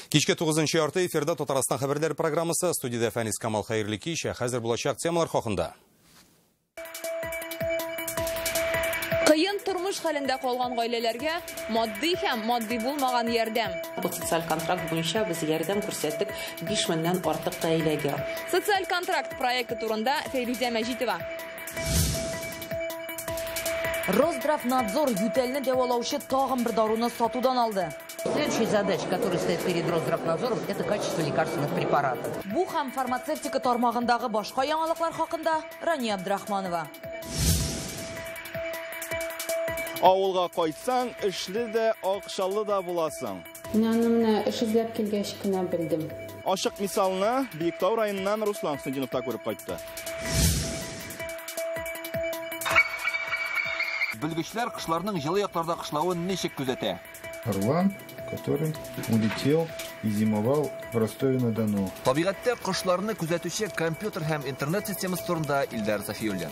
Кичке 9-нчы ярты эфирда Татарстан хәбәрләре программасы, студияда Фәнис Камал хәерле кич, хәзер булачак темалар хакында. Кыйын тормыш хәлендә калган гаиләләргә матди һәм матди булмаган ярдәм. Бу социаль контракт буенча біз ярдәм күрсәттек 5000-нән артык гаиләгә. Социаль контракт проекты турында Фәйрүзә Мәҗитова. Росздравнадзор ютәлне дәвалаучы тагын бер даруны сатудан алды. Следующая задача, которая стоит перед Росздравнадзором, это качество лекарственных препаратов. Бу һәм фармацевтика тармагындагы башка яңалыклар хакында Рания Абдрахманова. Авылга кайтсаң, эшле дә, акчалы да буласың. Менә эш эзләп килгәч кенә белдем. Ашык мисалны Биектау районыннан Руслан Сындиновта күреп кайтты. Белгечләр кышларның җылы якларда кышлавын ничек күзәтә? Орлан, который улетел и зимовал в Ростове-на-Дону. Табигатьтә кышларны күзәтүче компьютер һәм интернет системасы турында Илдар Зафиуллин.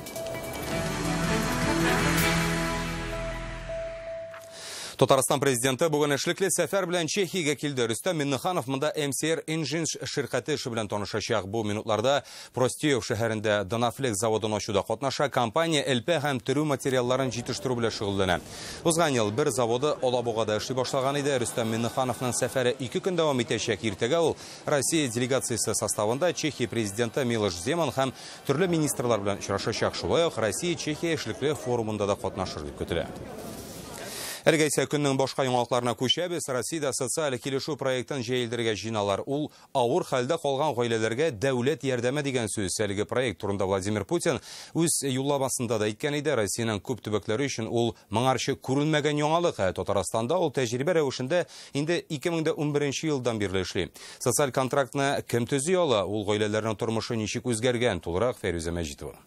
Татарстан президенты бүген эшлекле сәфәр белән Чехиягә килде. Рөстәм Миннеханов монда МСР Engines ширкәте эше белән танышачак. Бу минутларда Простеев шәһәрендә Донафлекс заводын ачуда катнаша. Компания элпә һәм төрү материалларын җитештерү белән шөгыльләнә. Узган ел бер заводы Алабугада эшли башлаган иде. Рөстәм Миннехановның сәфәре 2 көн дәвам итәчәк. Иртәгә ул Россия делегациясе составында Чехия президенты Милош Земан һәм төрле министрлар белән очрашачак. Шулай ук Россия-Чехия эшлекле форумында да катнашыр дип көтелә. Әлегә исә көннең башка яңалыкларына күчәбез. Россиядә социаль килешү проектын җәелдергә җыйналар. Ул авыр хәлдә калган гаиләләргә дәүләт ярдәме дигән сүз. Әлеге проект турында Владимир Путин үз юлламасында да әйткән иде. Россиянең күп төбәкләре өчен ул моңарчы күрелмәгән яңалык. Татарстанда ул тәҗрибә рәвешендә инде 2011 елдан бирле эшли. Социаль контрактны кем төзи ала? Ул гаиләләрнең тормышы ничек үзгәргән? Тулырак Фәйрүзә Мәҗитова.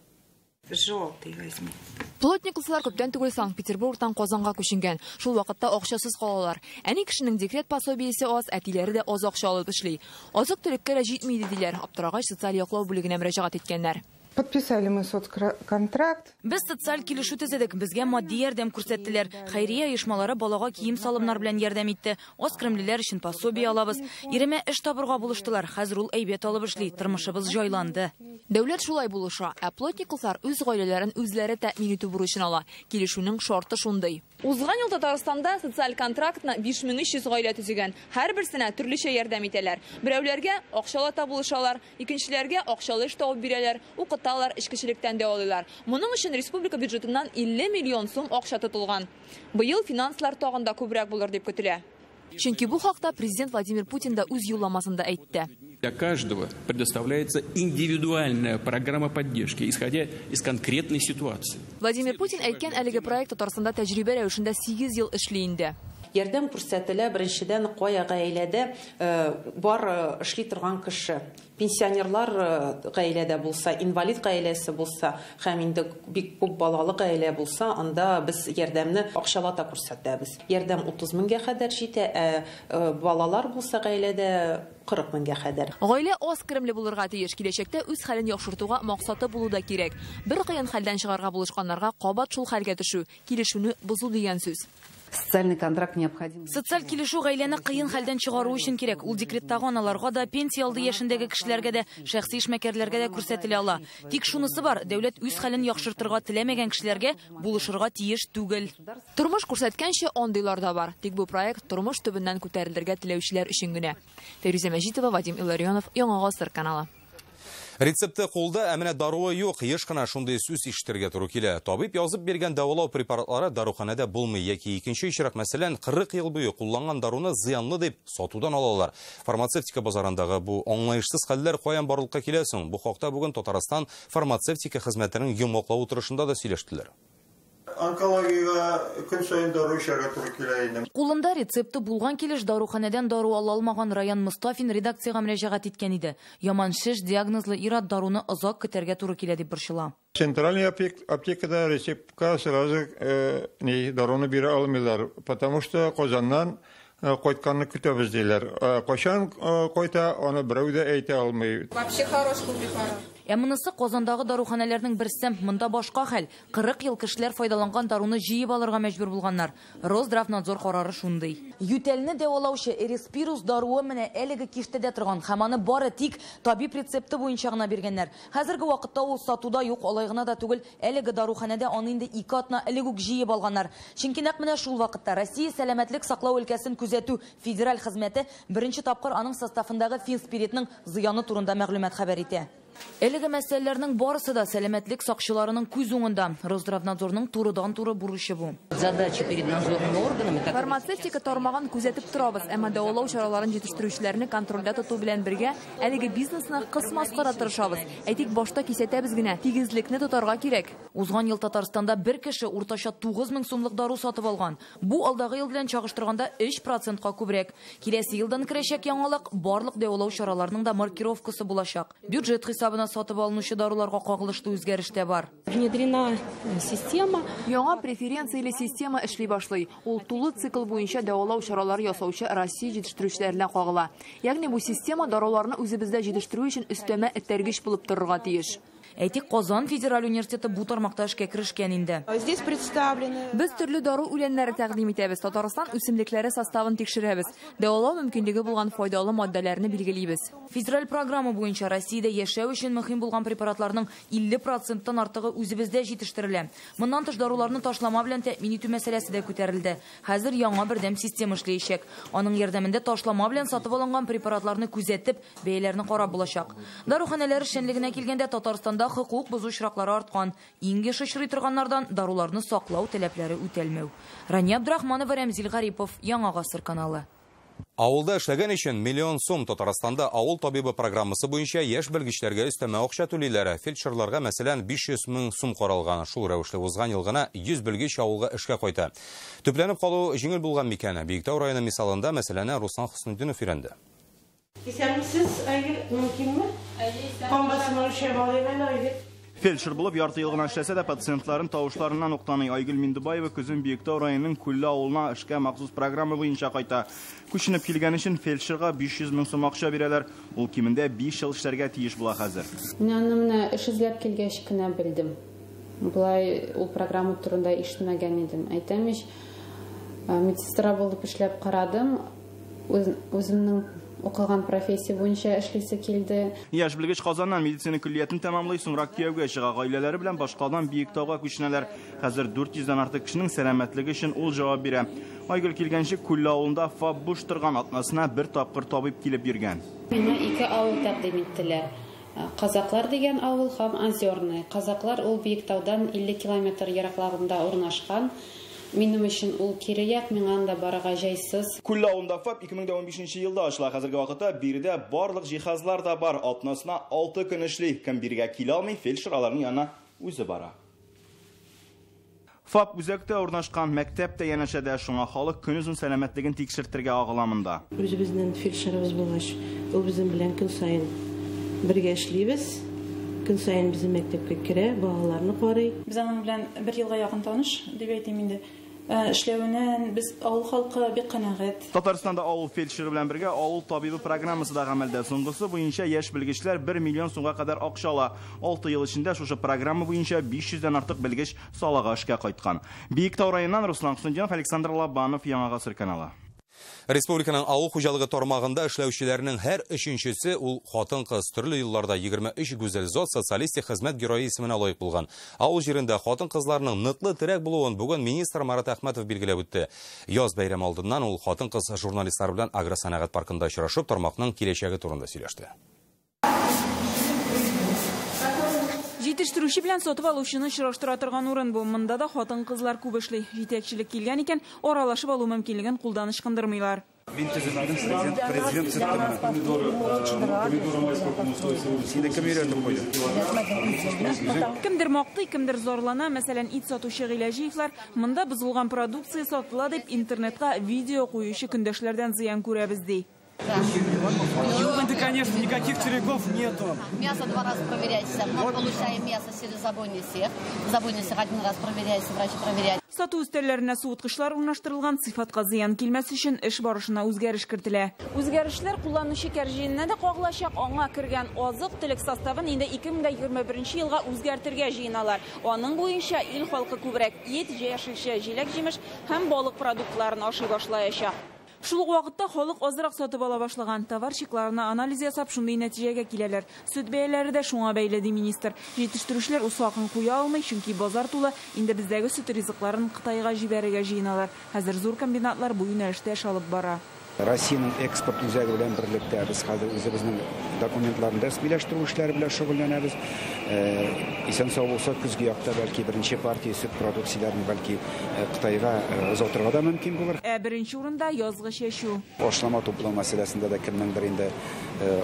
Желтый возьми. Плотниклар күптән түгел Санкт-Петербургтан Казанга күченгән. Шул вакытта акчасыз калалар. Әни кешенең декрет пособиесе аз, әтиләре дә аз акча алып эшли. Азык-төлеккә дә җитми диләр. Аптырагач социаль яклау бүлегенә мөрәҗәгать иткәннәр. Подписали мы соцконтракт. Без социаль килешү төзедек. Безгә матди ярдәм күрсәттеләр. Хәйрия оешмалары балага кием салымнар белән ярдәм итте. Аз кремлеләр өчен пособие алабыз. Иремә эш табырга булыштылар. Хәзер ул әйбәт алып эшли. Тормышыбыз җайланды. Дәүләт шулай булыша. Ә плотниклар үз гаиләләрен үзләре тәэмин итү бурычын ала. Килешүнең шарты шундый. Узган ел Татарстанда социаль контрактны 5300 гаилә төзегән. Һәрберсенә төрлечә ярдәм итәләр. Берәүләргә акчалы табылышалар, икенчеләргә акчалы эш табып бирәләр, укыталар, эшкечелектән дә алалар. Моның өчен республика бюджетыннан 50 миллион сум акча тотылган. Быел финанслар тагын да күбрәк булыр дип көтелә. Чөнки бу хакта президент Владимир Путин да үз юлламасында әйтте. Для каждого предоставляется индивидуальная программа поддержки, исходя из конкретной ситуации. Владимир Путин әйткән әлеге проект Татарстанда тәҗрибә рәвешендә 8 ел эшли инде. Ярдәм күрсәтелә беренчедән кая гаиләдә бар эшли торган кеше. Пенсионерлар гаиләдә булса, инвалид гаиләсе булса, һәм инде бик күп балалы гаилә булса, анда без ярдәмне акчалата күрсәтәбез. Ярдәм 30 меңгә кадәр җитә, балалар булса гаиләдә 40 меңгә кадәр. Гаилә аз кремле булырга тиеш, киләчәктә үз хәлен яхшыртуга максаты булу да кирәк. Бер кыен хәлдән чыгарга булышканнарга кабат шул хәлгә төшү, килешүне бозу дигән сүз. Социальный контракт необходим. Социаль килешү гаиләне кыен хәлдән чыгару өчен кирәк. Ул декреттагы аналарга да, пенсия алды яшендәге кешеләргә дә, шәхси эшмәкәрләргә дә күрсәтелә ала. Тик шунысы бар, дәүләт үз хәлен яхшыртырга теләмәгән кешеләргә булышырга тиеш түгел. Тормыш күрсәткәнчә андыйлар да бар. Тик бу проект тормыш төбеннән күтәрелергә теләүчеләр өчен генә. Фәйрүзә Мәҗитова, Вадим Илларионов, Яңа Гасыр каналы. Рецепты кулда, әмінә даруы юк, еш кына шундай сүз ишетергә туры килә. Табиб язып биргән дәвалау препаратлары даруханәдә булмый, яки икенче очрак, мәсәлән, 40 ел буе кулланган даруны зыянлы дип сатудан алалар. Фармацевтика базарындагы бу аңлаешсыз хәлләр каян барлыкка килә соң? Бу хакта бүген Татарстан фармацевтика хезмәтенең йомгаклау утырышында да сөйләштеләр. Онкологиягә көн сайын дару эчәргә туры килә инде. Кулында рецепты булган килеш даруханәдән дару ала алмаган Раян Мостафин редакциягә мөрәҗәгать иткән иде. Яман шеш диагнозлы ир-ат даруны озак көтәргә туры килә дип борчыла. Центральная аптекада рецептка сразу даруны бирә алмыйлар, потому что Казаннан кайтканны көтәбез диләр. Кайчан кайта, аны берәү дә әйтә алмый. Вообще хороший препарат. Әмінісі Қозандағы даруханәләрнең берсе, монда башка хәл. 40 ел кешеләр файдаланган даруны җыеп алырга мәҗбүр булганнар. Росздравнадзор карары шундый. Ютәлне дәвалаучы Эриспирус даруы менә әлеге киштәдә торган, һәм аны бары тик табиб рецепты буенча гына биргәннәр. Хәзерге вакытта ул сатуда юк, алай гына да түгел, әлеге даруханәдә аны инде 2 атна элек үк җыеп алганнар. Чөнки нәкъ менә шул вакытта Россия сәламәтлек саклау өлкәсен күзәтү федераль хезмәте беренче тапкыр аның составындагы финспиритның зыяны турында мәгълүмат хәбәр итә. Әлеге мәсьәләләрнең барысы да сәламәтлек сакчыларының күз уңында. Росздравнадзорның турыдан-туры бурычы бу. Задача перед надзорными органами. Фармацевтика тармагын күзәтеп торабыз, әмма дәвалау чараларын җитештерүчеләрне контрольдә тоту белән бергә әлеге бизнесны кысмаска да тырышабыз. Әйтик, башта кисәтәбез генә, тигезлекне тотарга кирәк. Узган ел Татарстанда бер кеше уртача 9000 сумлык дару сатып алган. Бу алдагы ел белән чагыштырганда 3%-ка күбрәк. Киләсе елдан керәчәк яңалык барлык дәвалау чараларының да маркировкасы булачак. Бюджет хисабына сатып алынучы даруларга кагылышлы үзгәреш тә бар. Внедрена система. Яңа преференцияле система эшли башлый. Ул тулы цикл буенча дәвалау чаралары ясаучы Россия җитештерүчеләренә кагыла. Ягъни бу система даруларны үзебездә җитештерү өчен өстәмә этәргеч булып торырга тиеш. Әйтик, Казан федераль университеты бу тармакта эшкә керешкән инде. Здесь представлены. Без төрле дару үләннәре тәкъдим итәбез. Татарстан үсемлекләре составын тикшерәбез. Дәвалау мөмкинлеге булган файдалы маддәләрне билгелибез. Федераль программа буенча Россиядә яшәү өчен мөһим булган препаратларның 50%-тан артыгы үзебездә җитештерелә. Моннан тыш даруларны ташлама белән тәэмин итү мәсьәләсе дә күтәрелде. Хәзер яңа бердәм система эшләячәк. Аның ярдәмендә ташлама белән сатып алынган препаратларны күзәтеп, бәяләрне карап булачак. Даруханәләр эшчәнлегенә килгәндә Татарстанда хукук бозу очраклары арткан. Иң еш очрый торганнардан даруларны саклау таләпләре үтәлмәү. Рания Абдрахманова, Рәмзил Гарипов, Яңа гасыр каналы. Авылда эшләгән өчен миллион сум Татарстанда авыл табибы программасы буенча яшь белгечләргә өстәмә акча түлиләре. Фельдшерларга мәсәлән 500 мең сум каралган. Шул рәвешле узган ел гына 100 белгеч авылга эшкә кайта. Төпләнеп калу җиңел булган микән. Биектау районы мисалында мәсәләне Руслан Хөснетдинов өйрәнде. Фельдшер булып ярты ел гына эшләсә дә пациентларын тавышларыннан уктаный. Айгөл Миндебаева көзен Биектау районының Күлле авылына эшкә махсус программа буенча кайта. Күченеп килгән өчен фельдшерга 500 мең сум акча бирәләр. Ул кимендә 5 ел эшләргә тиеш була хәзер. Менә эш эзләп килгәч кенә белдем. Булай ул программа турында ишетмәгән идем. Әйтәмеш, медсестра булып эшләп карадым. Үземнең укыган профессия буенча эшлисе килде. Яшь белгеч Казаннан медицина көллиятын тәмамлый, соңра кияүгә чыга, гаиләләре белән башкадан Биектауга күченәләр. Хәзер 400-дән артык кешенең сәламәтлеге өчен ул җавап бирә. Айгөл килгәнче Күлле авылында ФАП буш торган, атнасына бер тапкыр табиб килеп йөргән. Менә 2 авыл тәкъдим иттеләр. Казаклар дигән авыл һәм Озерный. Казаклар ул Биектаудан 50 километр ераклыгында урнашкан. Минем өчен ул кирәк, миңа анда барырга җайсыз. Күлле авылында ФАП 2015 елда ачыла. Хәзерге вакытта биредә барлык җиһазлар да бар. Атнасына 6 көн эшли. Кем биргә килә алмый, фельдшер аларның янына үзе бара. ФАП үзәктә урнашкан, мәктәптә янәшәдә, шуңа халык көнүзен сәламәтлеген тикшертергә агыламында. Үзебезнең фельдшерыбыз булгач, ул безнең белән көн саен бергә эшлибез. Көн саен безнең мәктәпкә керә, балаларны карый. Без аның белән 1 елга якын таныш, дип әйтим инде. Эшләвеннән без авыл халкы бик канәгать. Татарстанда авыл фельдшеры белән бергә авыл табибы программасы да гамәлдә. Соңгысы буенча яшь белгечләр 1 миллион сумга кадәр акча ала. 6 ел эчендә шушы программа буенча 500-дән артык белгеч салага эшкә кайткан. Биектау районыннан Руслан Хөснетдинов, Александр Лабанов, Яңа гасыр каналы. Республиканың авыл хуҗалыгы тармагында эшләүчеләрнең һәр өченчесе ул хатын-кыз. Төрле елларда 23 гүзәл зат социалистик хезмәт герое исеменә лаек булган. Авыл җирендә хатын-кызларның ныклы терәк булуын бүген министр Марат Әхмәтов билгеләп үтте. Яз бәйрәме алдыннан ул хатын-кыз журналистлар белән агросәнәгать паркында очрашып, тармакның киләчәге турында сөйләште. Җитештерүче белән сатып алучыны очраштыра торган урын бу. Монда да хатын-кызлар күп эшли. Җитәкчелек килгән икән, аралашып алу мөмкинлеген кулдан ычкындырмыйлар. Кемдер мактый, кемдер зарлана. Мәсәлән, ит сатучы Гыйләҗиевләр монда бозылган продукция сатыла дип интернетка видео куючы көндәшләрдән зыян күрәбез ди. Ёланды, конечно, никаких червяков нету. Мясо 2 раза проверяется. Мы получаем мясо через забойный цех. Забойный цех 1 раз проверяется, врачи проверяют. Сату өстәлләренә суыткычлар урнаштырылган, сыйфатка зыян килмәс өчен эш барышына үзгәреш кертелә. Үзгәрешләр кулланучы кәрҗиненә дә кагылачак, аңа кергән азык-төлек составын инде 2021 елга үзгәртергә җыеналар. Аның буенча ил халкы күбрәк ет, яшелчә, җиләк-җимеш һәм балык продуктларын ашый башлаячак. Шул ук вакытта халык азрак сатып ала башлаган, товарщикларына анализ ясап шундый нәтиҗәгә киләләр. Сөт бәяләре дә шуңа бәйле, ди министр. Җитештерүчеләр усакын куя алмый, чөнки базар тулы, инде бездәге сөт ризыкларын Кытайга җибәрергә җыеналар. Хәзер зур комбинатлар бу юнәлештә эш алып бара. Россиянең экспорт үзәге белән берлектә без хәзер үзебезнең документларны рәсмиләштерү эшләре белән шөгыльләнәбез. Исән-сау булса, көзге якта бәлки беренче партия сөт продукцияләрен бәлки Кытайга озатырга да мөмкин булыр. Беренче урында язгы чәчү. Ашлама туплау мәсьәләсендә дә кемнеңдер инде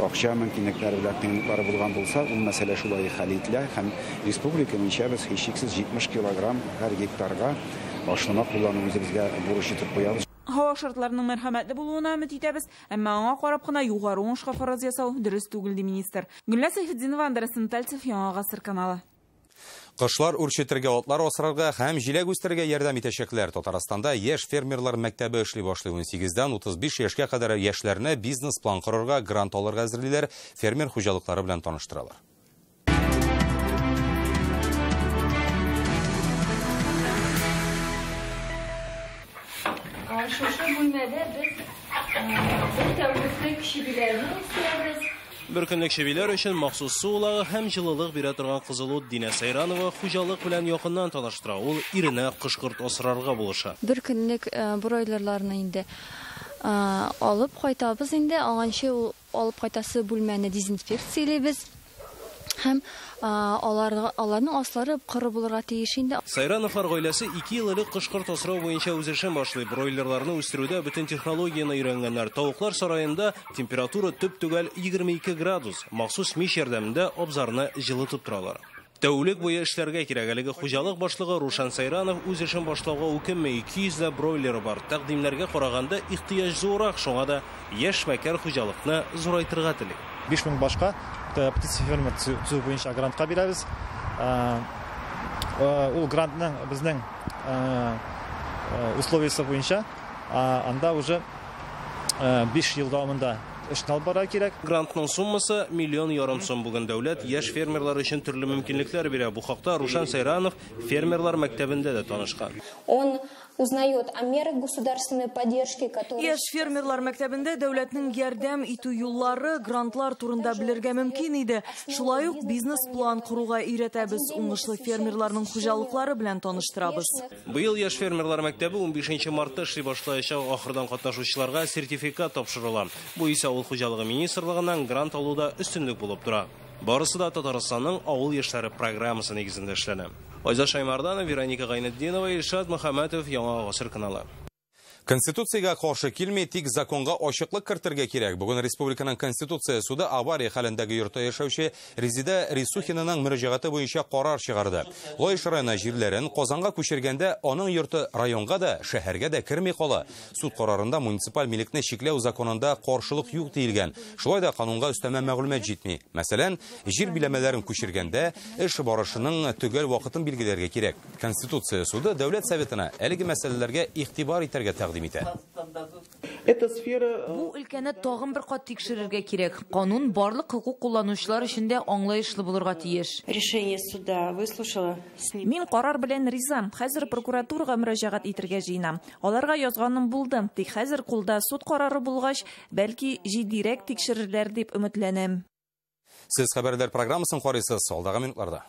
акча мөмкинлекләре белән кыенлыклары булган булса, ул мәсьәлә шулай хәл ителә һәм республика буенча без һичшиксез 70 килограмм һәр гектарга ашлама куллану үзебезгә бурыч итеп куябыз. Һава шартларының мәрхәмәтле булуына өмет итәбез, әмма аңа карап кына югары уңышка фараз ясау дөрес түгел, ди министр. Гөлназ Сайфетдинова, Андрей Сентальцев, Яңа Гасыр каналы. Кышлар үрчетергә, атлар асрарга һәм җиләк үстерергә ярдәм итәчәкләр. Татарстанда яшь фермерлар мәктәбе эшли башлый. 18-дан 35 яшькә кадәр яшьләрне бизнес-план корырга, грант алырга әзерлиләр, фермер хуҗалыклары белән таныштыралар. Шушы бүлмәдә без бер тәүлеклек шибиләрне үстерәбез. Бер көнлек шибиләр өчен махсус су улагы һәм җылылык бирә торган Кызылут Динә Сайранова хуҗалык белән якыннан таныштыра. Ул иренә кышкырт асрарга булыша. Бер көнлек бройлерларны инде алып кайтабыз инде. Аганчы алып кайтасы бүлмәне дезинфекциялыйбыз. Һәм аларның аслары коры булырга тиеш инде. Сайрановлар гаиләсе 2 ел элек кышкырт асрау буенча үз эшен башлый. Бройлерларны үстерүдә бөтен технологияны өйрәнгәннәр. Тавыклар сараенда температура төп түгел 22 градус. Махсус мич ярдәмендә абзарны җылытып торалар. Тәүлек буе эшләргә кирәклеге хуҗалык башлыгы Рушан Сайранов үз эшен башлауга үкенмәй, 200 дә бройлеры бар. Тәкъдимнәргә караганда ихтыяҗ зуррак, шуңа да яшь мәкәр хуҗалыкны зурайтырга тели. 5000 башка птица фермер төзү буенча грантка бирәбез. Ул грантның безнең условиясы буенча анда уже 5 ел дәвамында эшне алып бара кирәк. Грантның суммасы 1,5 миллион сум. Бүген дәүләт яшь фермерлар өчен төрле мөмкинлекләр бирә. Бу хакта Рушан Сайранов фермерлар мәктәбендә дә танышкан. Он узнает о мерах государственной поддержки, которые... Яшь фермерлар мәктәбендә дәүләтнең ярдәм итү юллары, грантлар турында белергә мөмкин иде. Шулай ук бизнес-план құруға өйрәтәбез, уңышлы фермерларның хуҗалыклары белән таныштырабыз. Быел яшь фермерлар мәктәбе 15 мартта эшли башлаячак, ахырдан катнашучыларга сертификат тапшырыла. Бу исә авыл хуҗалыгы министрлыгыннан грант алуда өстенлек булып тора. Барысы да Татарстанның авыл яшьләре программасы нигезендә эшләнә. Айза Шаймарданова, Вероника Гайнетдинова, Илшат Мөхәммәтов, Яңа Гасыр каналы. Конституциягә каршы килмей, тик законга ачыклык кертергә кирәк. Бүген республиканың Конституция суды авария хәлендәге йортта яшәүче Резида Рисухинаның мөрәҗәгате буенча карар чыгарды. Лоиш районы җирләрен Казанга күчергәндә, аның йорты районга да, шәһәргә дә керми кала. Суд карарында муниципаль милекне чикләү законында каршылык юк диелгән. Шулай да канунга өстәмә мәгълүмат җитми. Мәсәлән, җир биләмәләрен күчергәндә эш барышының төгәл вакытын билгеләргә кирәк. Конституция суды дәүләт советына әлеге мәсьәләләргә игътибар итәргә тәкъдим итә. Бу өлкәне тагын бер кат тикшерергә кирәк. Канун барлык хукук кулланучылар өчен дә аңлаешлы булырга тиеш. Решение суда выслушала. Мин карар белән ризам. Хәзер прокуратурага мөрәҗәгать итәргә җыенам. Аларга язганым булды. Тик хәзер кулда суд карары булгач, бәлки җиддирәк тикшерерләр дип өметләнәм. Сез хәбәрләр программасын карыйсыз, алдагы минутларда.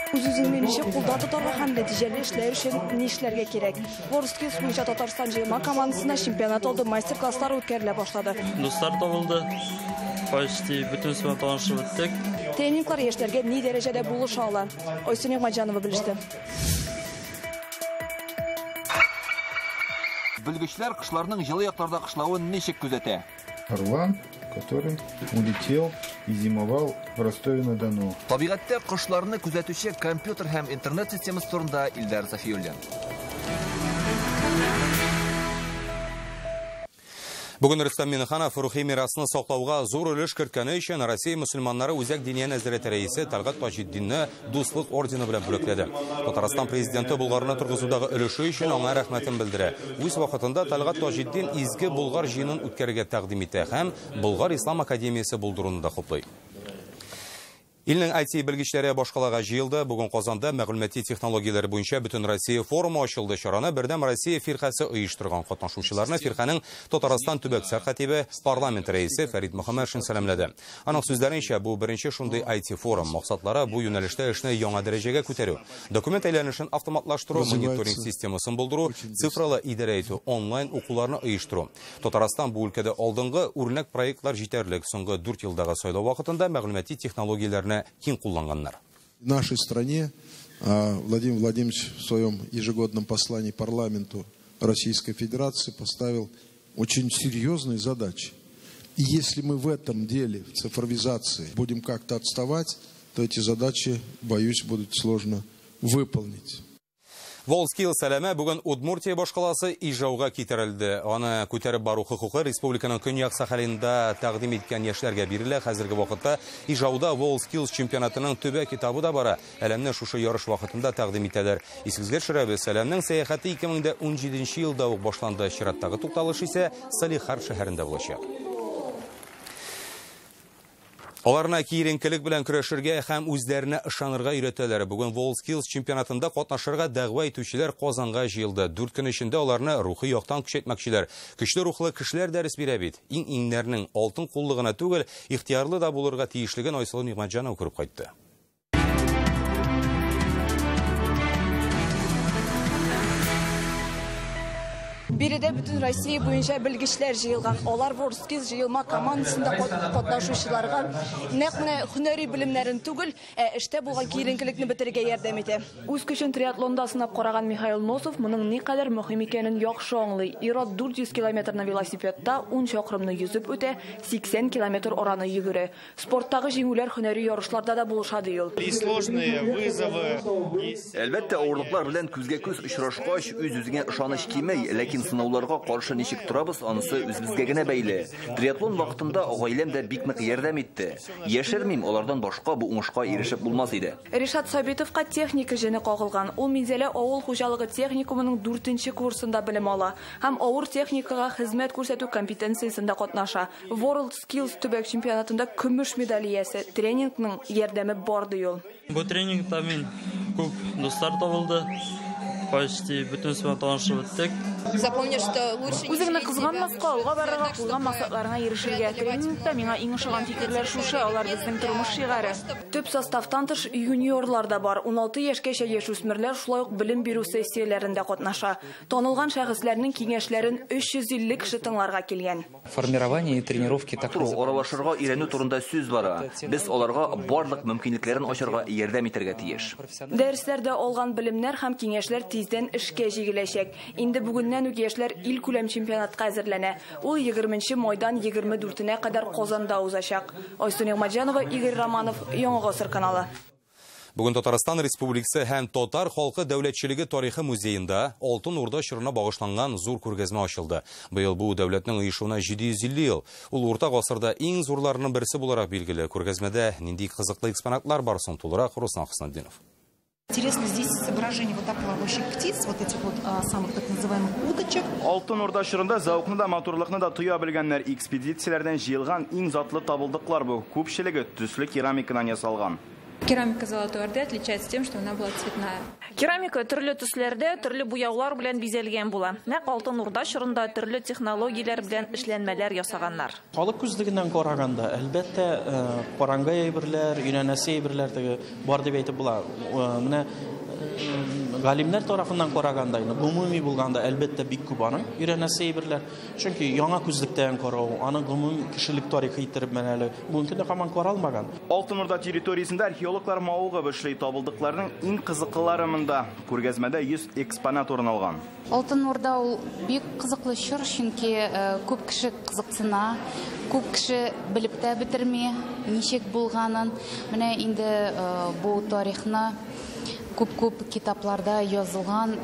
Үзүзен кулда тотарга һәм нәтиҗәле эшләр өчен ни эшләргә кирәк? Ворскис буенча Татарстан җыелма командасына чемпионат алды, мастер-класслар үткәрелә башлады. Дуслар табылды. Почти бөтен сүз танышып үттек. Тренинглар яшьләргә ни дәрәҗәдә булыша ала? Айсин Нигъмәтҗанова белеште. Белгечләр кышларның җылы якларда кышлавын ничек күзәтә? Орлан, который улетел и зимовал в Ростове-на-Дону. Табигатьтә кышларны күзәтүче компьютер һәм интернет системасы турында Илдар Сафиуллин. Бүген Рөстәм Минниханов рухи мирасын саклауга зур өлеш керткәне өчен Россия мөселманнары үзәк диния нәзарәте рәисе Талгат Таҗетдинне дуслык ордены белән бүләкләде. Татарстан президенты Булгарны торгызудагы өлеше өчен аңа рәхмәтен белдерә. Үз вакытында Талгат Таҗетдин изге Булгар җыенын үткәрергә тәкъдим итә һәм Булгар Ислам академиясе булдыруны да хуплый. Илнең IT белгечләре башкалага җыелды. Бүген Казанда мәгълүмати технологияләр буенча бөтен Россия форумы ачылды. Чараны Бердәм Россия фиркасы оештырган. Катнашучыларны фирканың Татарстан төбәк сәркатибе парламент рәисе Фәрит Мөхәммәтшин сәламләде. Аның сүзләренчә, бу беренче шундый IT форум. Максатлары бу юнәлештә эшне яңа дәрәҗәгә күтәрү. Документ әйләнешен автоматлаштыру, мониторинг системасын булдыру, цифрлы идарә итү, онлайн укуларны оештыру. Татарстан бу өлкәдә алдынгы үрнәк проектлар җитәрлек. Соңгы 4 елдагы сайлау вакытында мәгълүмати технологияләрне киң кулланганнар. В нашей стране Владимир Владимирович в своем ежегодном послании парламенту Российской Федерации поставил очень серьезные задачи. И если мы в этом деле, в цифровизации, будем как-то отставать, то эти задачи, боюсь, будут сложно выполнить. Волскил сәләмә бүген Удмуртия башкаласы Ижауга китерелде. Аны күтәреп бару хокукы республиканың Көньяк Сахалинда тәкъдим иткән яшьләргә бирелә. Хәзерге вакытта Ижауда Волскил чемпионатының төбәк этабы да бара. Әлемне шушы ярыш вакытында тәкъдим итәләр. Исегезгә төшерәбез, сәләмнең сәяхәте 2017 елда ук башланды. Чираттагы тукталыш исә Салихард шәһәрендә булачак. Аларны киеренкелек белән көрәшергә һәм үзләренә ышанырга өйрәтәләр. Бүген WorldSkills чемпионатында катнашырга дәгъва итүчеләр Казанга җыелды. 4 көн эчендә аларны рухи яктан көчәйтмәкчеләр. Көчле рухлы кешеләр дәрес бирә бит. Иң-иңнәрнең алтын куллыгына түгел, ихтиярлы да булырга тиешлеген Айсылу Нигъмәтҗанова күреп кайтты. Биредә бөтен Россия буенча белгечләр җыелган. Алар WorldSkills җыелма командасында катнашучыларга нәкъ менә һөнәри белемнәрен түгел, эштә булган киеренкелекне бетерергә ярдәм итә. Үз көчен триатлонда сынап караган Михаил Носов моның никадәр мөһим икәнен яхшы аңлый. Ир-ат 400 километрны велосипедта, 10 чакрымны йөзеп үтә, 80 километр араны йөгерә. Спорттагы җиңүләр һөнәри ярышларда да булыша ди ул. Әлбәттә, авырлыклар белән күзгә-күз очрашкач, үз-үзеңә ышаныч кимей, ләкин сынауларга каршы ничек торабыз, анысы үзебезгә генә бәйле. Триатлон вакытында гаиләм дә бик нык ярдәм итте. Яшермим, алардан башка бу уңышка ирешеп булмас иде. Ришат Сабитовка техника җене кагылган. Ул Минзәлә авыл хуҗалыгы техникумының 4нче курсында белем ала һәм авыр техникага хезмәт күрсәтү компетенциясендә катнаша. WorldSkills төбәк чемпионатында көмеш медаль иясе. Тренингның ярдәме бар ди ул. Бу тренингта мин күп достар табылды. Почти бөтен сыйфат танышып беттек. Запомни, что лучше не Үзеңне кызганмаска, алга барырга куйган максатларыңа ирешергә. Тренингта миңа иң ошаган фикерләр шушы, алар безнең тормыш шигары. Төп составтан тыш юниорлар да бар. 16 яшькәчә яшүсмерләр шулай ук белем бирү сессияләрендә катнаша. Танылган шәхесләрнең киңәшләрен 350 кеше тыңларга килгән. Формирование и тренировки такого. Аралашырга өйрәнү турында сүз бара. Без аларга барлык мөмкинлекләрен ачарга ярдәм итәргә тиеш. Дәресләрдә алган белемнәр һәм киңәшләр тиздән эшкә җигеләчәк. Инде бүгеннән үк яшьләр ил күләм чемпионатка әзерләнә. Ул 20 майдан 24-нә кадәр Казанда узачак. Айсылу Нигъмәтҗанова, Игорь Романов, Яңа гасыр каналы. Бүген Татарстан Республикасы һәм Татар халкы дәүләтчелеге тарихы музеенда Алтын Урда чорына багышланган зур күргәзмә ачылды. Быел бу дәүләтнең оешуына 750 ел. Ул урта гасырда иң зурларының берсе буларак билгеле. Күргәзмәдә нинди кызыклы экспонатлар бар соң тулырак Руслан Хыснетдинов. Интересно здесь изображение вот так плавающих птиц, вот этих вот самых так называемых уточек. Алтын Урда чорында зауқны да матурлыкны да туя белгәннәр экспедицияләрдән җыелган иң затлы табылдыклар бу. Күпчелеге төсле керамикадан ясалган. Керамика Золотой Орды отличается тем, что она была цветная. Керамика төрле төсләрдә, төрле буяулар белән бизәлгән була. Нәкъ Алтын Урда чорында төрле технологияләр белән эшләнмәләр ясаганнар. Халык күзлегеннән караганда, әлбәттә, караңгы әйберләр, өйрәнәсе әйберләр бар дип әйтеп була. Менә галимнәр тарафыннан караганда, гомуми булганда, әлбәттә бик күп аның өйрәнәсе әйберләр. Чөнки яңа күзлектән карау, аның гомуми кешелек тарихы иттереп мәнәле, мөмкин дә һаман каралмаган. Алтын Урда территориясендә археологлар мавыгы эшли табылдыкларның иң кызыклылары монда. Күргәзмәдә 100 экспонат урын алган. Алтын Урда ул бик кызыклы чор, чөнки күп кеше кызыксына, күп кеше белеп тә бетерми, ничек булганын. Менә инде бу тарихны Күп китапларда язылган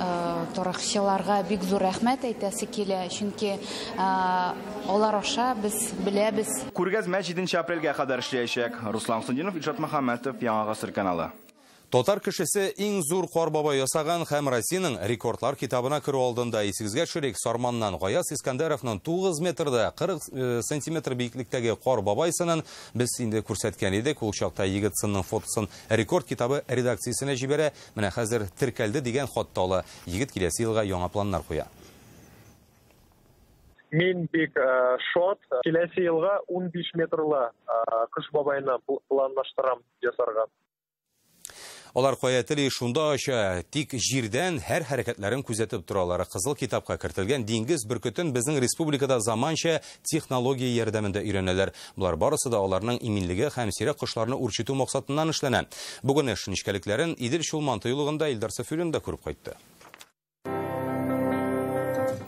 тарихчыларга бик зур рәхмәт әйтәсе килә, чөнки алар аша без беләбез. Күргәзмә 7 апрельгә кадәр эшләячәк. Руслан Сундинов, Илшат Мөхәммәтов, Яңа Гасыр каналы. Татар кешесе иң зур Корбаба ясаган һәм Россиянең рекордлар китабына керү алдында исегезгә төшерик. Сарманнан Гаяз Искәндәровның 9 метрда 40 сантиметр биеклектәге Корбабайсының без инде күрсәткән идек. Ул чакта егет сынның фотосын рекорд китабы редакциясенә җибәрә. Менә хәзер теркәлде дигән хатта ала. Егет киләсе елга яңа планнар куя. Мин бик шат. Киләсе елга 15 метрлы кыш бабайны планлаштырам ясарга. Алар каятели шунда аша, тик җирдән һәр хәрәкәтләрен күзәтеп торалар. Кызыл китапка кертелгән диңгез бөркетен безнең республикада заманча технология ярдәмендә өйрәнәләр. Булар барысы да аларның иминлеге һәм сирәк кошларны үрчетү максатыннан эшләнә. Бүген эш нечкәлекләрен Идел Чулман тыюлыгында Илдар Сафуллин да күреп кайтты.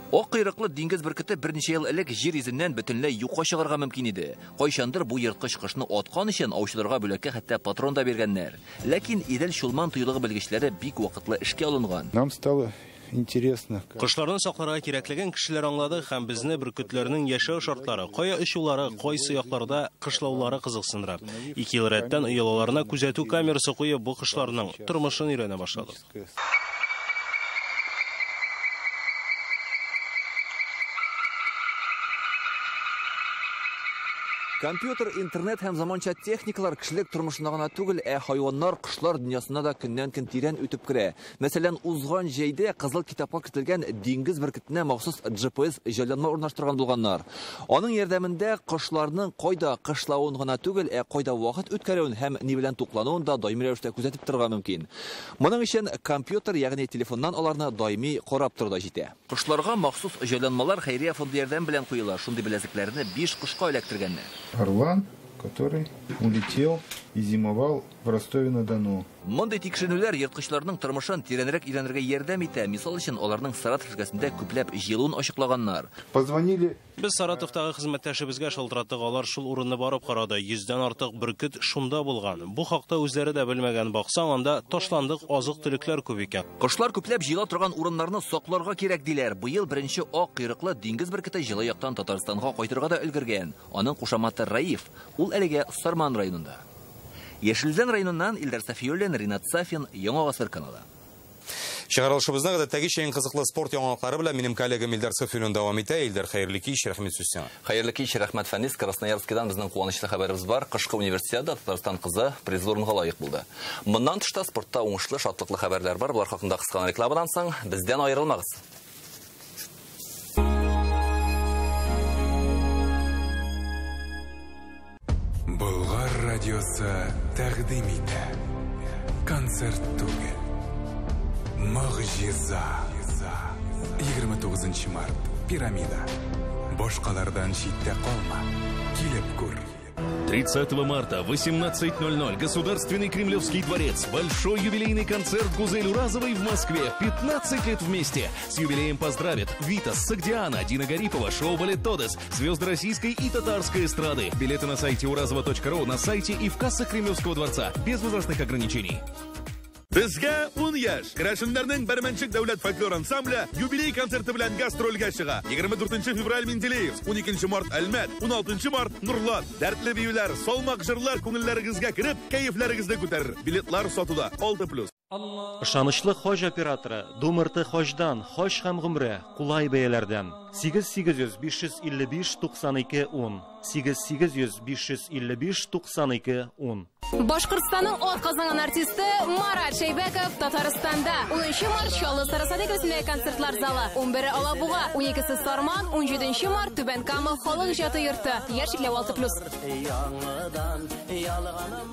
Ак койрыклы диңгез бөркете берничә ел элек җир йөзеннән бөтенләй юкка чыгарга мөмкин иде. Кайчандыр бу йырткыч кошны аткан өчен аучыларга бүләккә хәтта патрон да биргәннәр. Ләкин Идел Чулман тыюлыгы белгечләре бик вакытлы эшкә алынган. Нам стало интересно. Кошларны сакларга кирәклеген кешеләр аңлады һәм безне бөркетләрнең яшәү шартлары, кая очулары, кайсы якларда кышлаулары кызыксындыра. 2 ел рәттән оялаларына күзәтү камерасы куеп бу кошларның тормышын өйрәнә башладык. Компьютер, интернет һәм заманча техникалар кешелек тормышына гына түгел, хайваннар, кошлар дөньясына да көннән-көн тирән үтеп керә. Мәсәлән, узган җәйдә кызыл китапка кертелгән диңгез бөркетенә махсус GPS җайланма урнаштырган булганнар. Аның ярдәмендә кошларның кайда кышлавын гына түгел, кайда вакыт үткәрүен һәм ни белән туклануын да даими рәвештә күзәтеп торырга мөмкин. Моның өчен компьютер, ягъни телефоннан аларны даими карап торуда җитә. Кошларга махсус җайланмалар хәйрия фонды ярдәм белән куела. Шундый беләзекләрне 5 кошка эләктергәннәр. Орлан, который улетел и зимовал в Ростове-на-Дону. Мондый тикшерүләр йырткычларның тормышын тирәнрәк өйрәнергә ярдәм итә. Мисал өчен, аларның Саратов өлкәсендә күпләп җыелуын ачыклаганнар. Позвонили. Без Саратовтагы хезмәттәшебезгә шалтыраттык, алар шул урынны барып карады. 100дән артык бөркет шунда булган. Бу хакта үзләре дә белмәгән, баксаң анда ташландык азык-төлекләр күп икән. Кошлар күпләп җыела торган урыннарны сакларга кирәк диләр. Быел беренче ак койрыклы диңгез бөркете җылы яктан Татарстанга кайтырга да өлгергән. Аның кушаматы Раиф. Ул әлегә Сарман районында. Яшелзән районыннан Илдар Сафиуллин, Ринат Сафин, Яңа Гасыр каналы. Чыгарылышыбызны гадәттәгечә иң кызыклы спорт яңалыклары белән минем коллегам Илдар Сафиуллин дәвам итә. Илдар, хәерле кич, рәхмәт сүз сиңа. Хәерле кич, рәхмәт Фәнис. Красноярскидан безнең куанычлы хәбәребез бар. Кышкы универсиада Татарстан кызы призлы урынга лаек булды. Моннан тышта спортта уңышлы, шатлыклы хәбәрләр бар. Булар хакында кыска рекламадан соң бездән аерылмагыз. Болгар радиосы тәкъдим итә. Концерт түгел. Мөгъҗиза. 29 март. Пирамида. Башкалардан читтә калма. Килеп күр. 30 марта, 18:00, Государственный Кремлевский дворец. Большой юбилейный концерт Гузель Уразовой в Москве. 15 лет вместе. С юбилеем поздравят Витас, Сагдиана, Дина Гарипова, шоу-балет Тодес, звезды российской и татарской эстрады. Билеты на сайте urazova.ru, на сайте и в кассах Кремлевского дворца. Без возрастных ограничений. Безгә 10 яшь. Керәшеннәрнең Бәрмәнчек дәүләт фольклор ансамбле юбилей концерты белән гастрольгә чыга. 24 февраль Менделеев, 12 март Әлмәт, 16 март Нурлат. Дәртле биюләр, салмак җырлар күңелләрегезгә кирип, кәефләрегезне күтәрер. Билетлар сатуда 6+. Ышанычлы хаҗ операторы Думырты хаҗдан, хаҗ һәм гомрә кулай бәяләрдән. 8800 555 92 10. 8800 555 92 10. Башкортстанның атказанган артисты Марат Шәйбәков Татарстанда. 10 март Чаллы Сарасадек өстендәге концертлар залы, 11 Алабуга, 12 Сарман, 17 март Түбән Кама халык иҗаты йорты. Яшьлек 6+.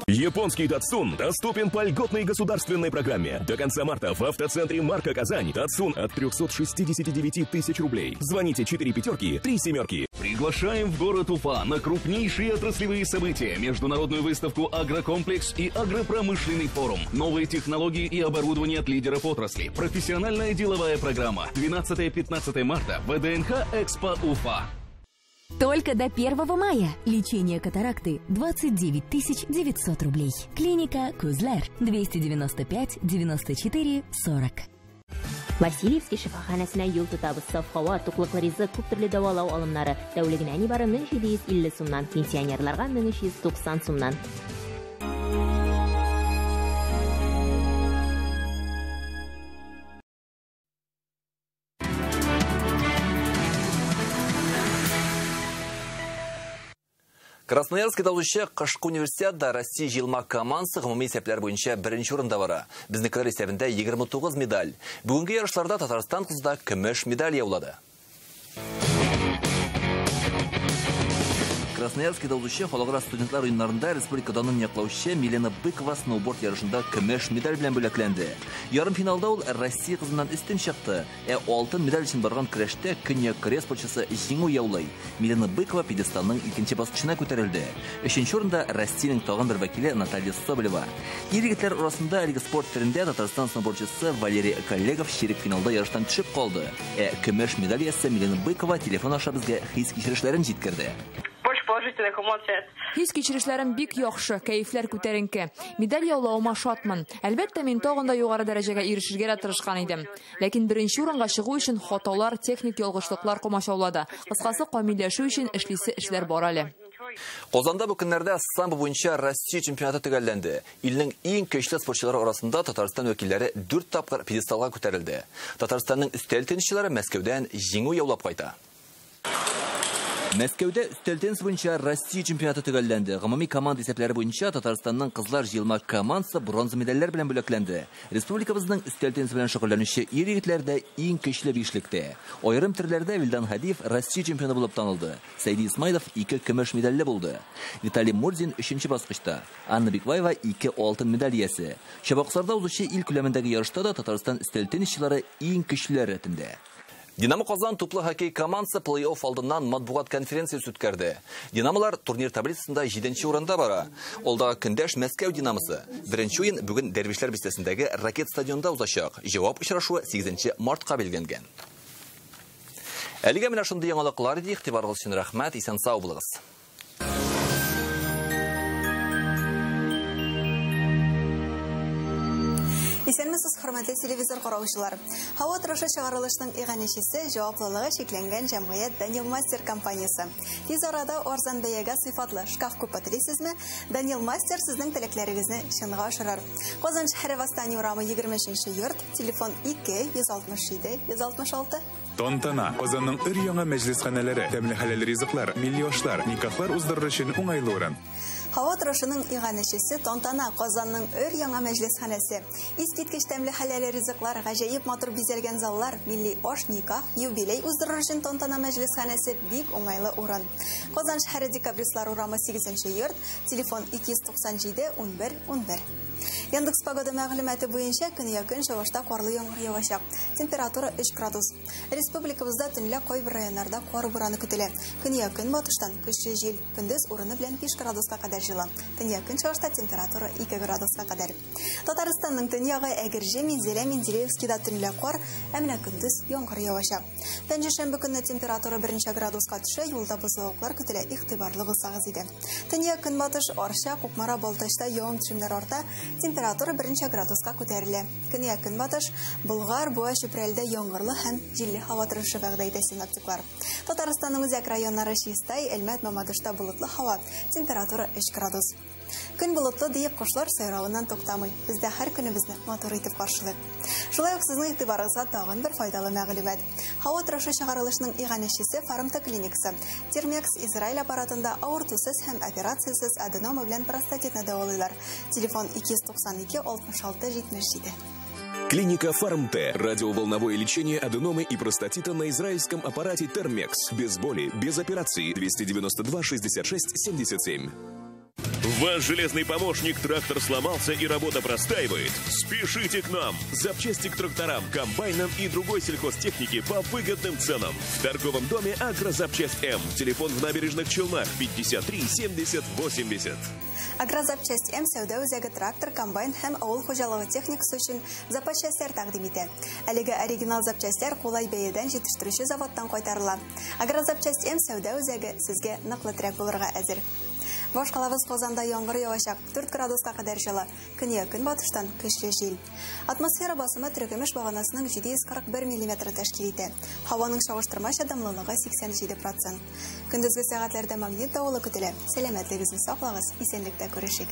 Японский Татсун доступен по льготной государственной программе. До конца марта в автоцентре Марка Казань Татсун от 369 тысяч рублей. Звоните 4 пятерки 3 семерки. Приглашаем в город Уфа на крупнейшие отраслевые события. Международную выставку «Агрокомплекс» и «Агропромышленный форум». Новые технологии и оборудование от лидеров отрасли. Профессиональная деловая программа. 12-15 марта. ВДНХ Экспо Уфа. Только до 1 мая. Лечение катаракты 29 900 рублей. Клиника Кузлер 295 94 40. Васильевский шифаханасына юл тутабыз саф хава, туклыкларизы күп төрле давалау алымнары. Тәүлегенә нибары 1750 сумнан, пенсионерларга 1390 сумнан. Красноярский дәүләтче кышкы университетда Россия җыелма командасы гомуми исәпләр буенча беренче урында бара. Безнекеләр исәбендә 29 медаль. Бүгенге ярышларда Татарстан кызда көмеш медаль яулады. Красноярский дәүләтче халыкара студентлар уеннарында республикадан яклаучы Милена Быкова сноуборд ярышында көмеш медаль белән бүләкләнде. Ярым финалда ул Россия кызыннан үстен чыкты. Алтын медаль өчен барган көрәштә Көньяк Корея спортчысы җиңү яулый. Милена Быкова пьедесталның 2нче баскычына күтәрелде. 3нче урында Россиянең тагын бер вәкиле Наталья Соболева. Ир-егетләр арасында әлеге спорт төрендә Татарстан сноубордчысы Валерий Коллегов ширек финалда ярыштан төшеп калды. Көмеш медаль яссы Милена Быкова телефон аша безгә хис кичерешләрен җиткерде. Положительных эмоций. Хис кичерешләрем бик яхшы, кәефләр күтәренке. Медаль яулауыма шатмын. Әлбәттә, мин тагын да югары дәрәҗәгә ирешергә тырышкан идем. Ләкин беренче урынга чыгу өчен хаталар, техник ялгышлыклар комачаулады. Кыскасы, камилләшү өчен эшлисе эшләр бар әле. Казанда бу көннәрдә самбо буенча Россия чемпионаты төгәлләнде. Илнең иң көчле спортчылары арасында Татарстан вәкилләре 4 тапкыр пьедесталга күтәрелде. Татарстанның өстәл теннисчылары Мәскәүдән җиңү яулап кайта. Мәскәүдә өстәл теннис буенча Россия чемпионаты төгәлләнде. Гомуми команда исәпләре буенча Татарстанның кызлар җыелма командасы бронза медальләр белән бүләкләнде. Республикабызның өстәл теннис белән шөгыльләнүче ир-егетләрдә иң көчле бишлектә. Аерым төрләрдә Вилдан Хадиев Россия чемпионы булып танылды. Сәйди Исмаилов 2 көмеш медальле булды. Виталий Мурзин 3нче баскычта. Анна Бикбаева 2 алтын медаль иясе. Чабаксарда узучы ил күләмендәге ярышта да Татарстан өстәл теннисчылары иң көчлеләр рәтендә. Динамо Казан туплы хоккей командасы плей-офф алдыннан матбугат конференциясы үткәрде. Динамолар турнир таблицасында 7нче урында бара. Олдагы көндәш Мәскәү Динамосы. Беренче уен бүген Дәрвишләр бистәсендәге Ракет стадионда узачак. Җавап очрашуы 8 мартка билгеләнгән. Әлегә менә шундый яңалыклар иде. Игътибарыгыз өчен рәхмәт. Исән сау булыгыз. Исәнмесез, хөрмәтле телевизор караучылар. Һава торышы чыгарылышның иганәчесе җаваплылыгы шикләнгән җәмгыять Daniel Master компаниясе. Тиз арада арзан бәягә сыйфатлы шкаф күп телисезме? Daniel Master сезнең теләкләрегезне чынга ашырыр. Казан шәһәре Восстание урамы 23нче йорт, телефон 2 167 166. Тантана Казанның өр-яңа мәҗлесханәләре, тәмле хәләл ризыклар, миллионлар, никахлар уздырыр өчен уңайлы урын. Һава торышының иганәчесе Тантана Казанның өр-яңа мәҗлесханәсе. Искиткеч тәмле хәләл ризыклар, гаҗәеп матур бизәлгән заллар, милли аш, никах, юбилей уздырыр өчен Тантана мәҗлесханәсе бик уңайлы урын. Казан шәһәре Декабристлар урамы 8нче йорт, телефон 297 11 11. Яндекс погода мәгълүматы буенча көньяк-көнчыгышта чыгышта карлы яңгыр явачак. Температура 3 градус. Республикабызда төнлә кайбер районнарда кар бураны көтелә. Көньяк-көн батыштан көчле җил, көндез урыны белән 5 градуска кадәр җыла. Төньяк-көн чыгышта температура 2 градуска кадәр. Татарстанның төньягы Әгерҗе, Минзәлә, Менделеевскида төнлә кар, ә менә көндез яңгыр явачак. Пәнҗешәмбе көнне температура 1 градуска төшә, юлда бозлаулыклар көтелә, игътибарлы булсагыз иде. Төньяк-көн батыш Арча, Кукмара, Балтачта явым-төшемнәр арта. Температура 1 градуска күтәрелә. Көньяк-көн батыш Болгар, Буа, Чүпрәлдә яңгырлы һәм җилле һава торышы вәгъдә итә синоптиклар. Татарстанның үзәк районнары Чистай, Әлмәт, Мамадышта болытлы һава. Температура 3 градус. Көн болытлы диеп кошлар сайравыннан туктамый. Бездә һәр көнебезне матур итеп каршылык. Шулай ук сезнең игътибарыгызга тагын бер файдалы мәгълүмат. Һава торышы чыгарылышның иганәчесе Фармта клиникасы. Термекс Израиль аппаратында авыртусыз һәм операциясыз аденома белән простатитны дәвалыйлар. Телефон 292 66 77. Клиника Фармте. Радиоволновое лечение аденомы и простатита на израильском аппарате Термекс. Без боли, без операции. 292 66 77. Ваш железный помощник трактор сломался и работа простаивает? Спешите к нам! Запчасти к тракторам, комбайнам и другой сельхозтехнике по выгодным ценам. В торговом доме «Агрозапчасть М». Телефон в Набережных Челнах 53 70 80. «Агрозапчасть М» сәүдә үзәге трактор, комбайн һәм авыл хуҗалыгы техникасы өчен запчастлар тәкъдим итә. Әлеге оригинал запчастлар кулай бәядән җитештерүче заводтан кайтарыла. «Агрозапчасть М» сәүдә үзәге сезгә ныклы терәк булырга әзер. Башкалабыз Казанда яңгыр явачак, 4 градуска кадәр җыла. Көньяк-көнбатыштан көчле җил. Атмосфера басымы теркемеш баганасының 741 мм тәшкил итә. Һаваның чагыштырмача дымлылыгы 87%. Көндезге сәгатьләрдә магнит давылы көтелә. Сәламәтлегегезне саклагыз, исәнлектә күрешик.